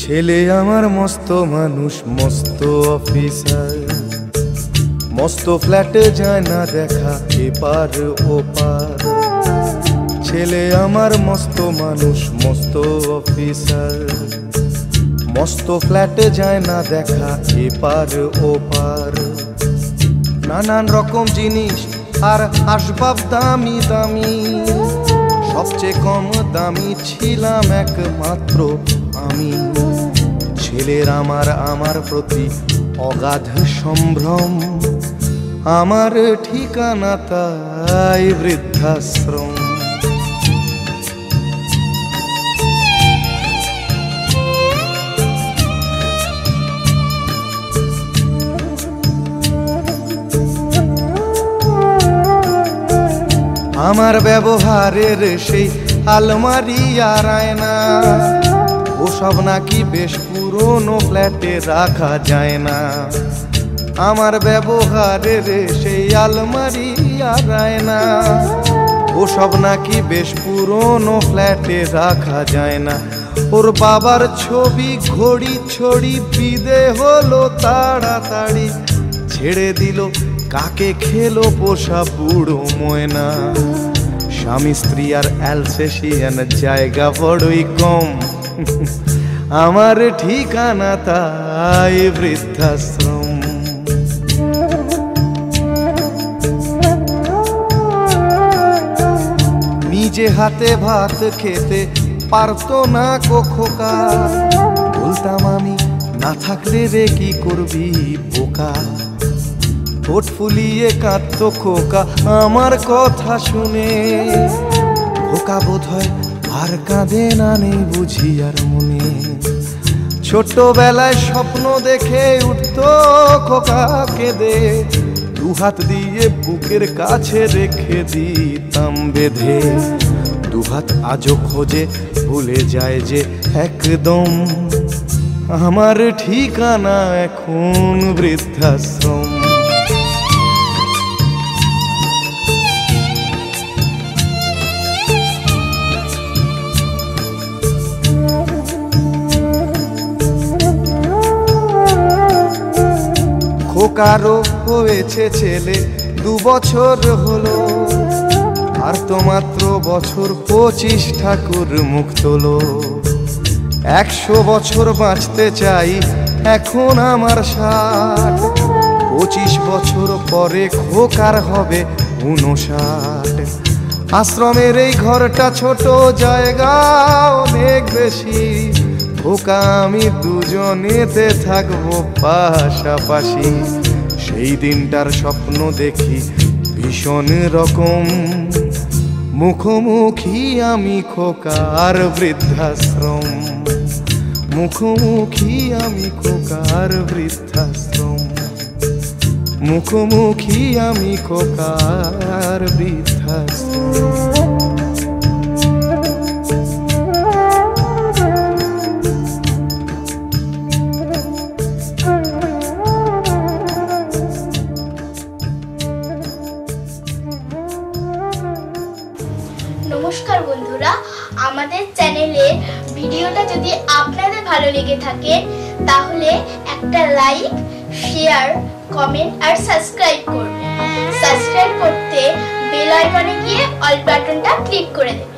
ছেলে আমার মস্ত মানুষ, মস্ত অফিসার, মস্ত ফ্ল্যাটে যায় না দেখা এপার ওপার। ছেলে আমার মস্ত মানুষ, মস্ত অফিসার, মস্ত ফ্ল্যাটে যায় না দেখা এপার ওপার। নানান রকম জিনিস আর আসবাব দামি দামি, সবচেয়ে কম দামি ছিলাম একমাত্র আমি। ছেলের আমার প্রতি অগাধ সম্ভ্রম, আমার ঠিকানা তাই বৃদ্ধাশ্রম। আমার ব্যবহারের সেই আলমারি আর আয়না, ওসব নাকি বেশ পুরনো ফ্ল্যাটে রাখা যায় না। আমার ব্যবহারের সেই আলমারি আর আয়না, ওসব নাকি বেশ পুরনো ফ্ল্যাটে রাখা যায় না। ওর বাবার ছবি ঘড়ি ছড়ি বিদে হলো তাড়াতাড়ি, ছেড়ে দিল কাকে খেলো পোষা বুড়ো ময়না। স্বামী স্ত্রী আর অ্যালসেশিয়ান জায়গা বড়ই কম, আমার ঠিকানা তাই বৃদ্ধাশ্রম। নিজে হাতে ভাত খেতে পারতো না খোকা, বলতাম আমি না থাকলে রে কি করবি বোকা। ঠোঁট ফুলিয়ে কাঁদতো খোকা আমার কথা শুনে, খোকা বোধহয় আর কাঁদে না, নেই বুঝি আর মনে। ছোটবেলায় স্বপ্ন দেখে উঠতো খোকা কেঁদে, দুহাত দিয়ে বুকের কাছে রেখে দিতাম বেঁধে। দুহাত আজও খোঁজে ভুলে যায় যে একদম, আমার ঠিকানা এখন বৃদ্ধাশ্রম। খোকারও হয়েছে ছেলে 2 বছর হলো, আর তো মাত্র বছর 25 ঠাকুর মুখ তোলো। 100 বছর বাঁচতে চাই এখন আমার 60, 25 বছর পরে খোকার হবে 59। আশ্রমের এই ঘরটা ছোট, জায়গা অনেক বেশি, খোকা আমি দুজনেতে থাকবো পাশাপাশি। সেই দিনটার স্বপ্ন দেখি ভীষণ রকম, মুখোমুখি আমি খোকার বৃদ্ধাশ্রম। মুখোমুখি আমি খোকার বৃদ্ধাশ্রম, মুখোমুখি আমি খোকার বৃদ্ধাশ্রম। নমস্কার বন্ধুরা, আমাদের চ্যানেলে ভিডিওটা যদি আপনাদের ভালো লেগে থাকে তাহলে একটা লাইক, শেয়ার, কমেন্ট আর সাবস্ক্রাইব করবেন। সাবস্ক্রাইব করতে বেল আইকনে গিয়ে অল বাটনটা ক্লিক করে দেবেন।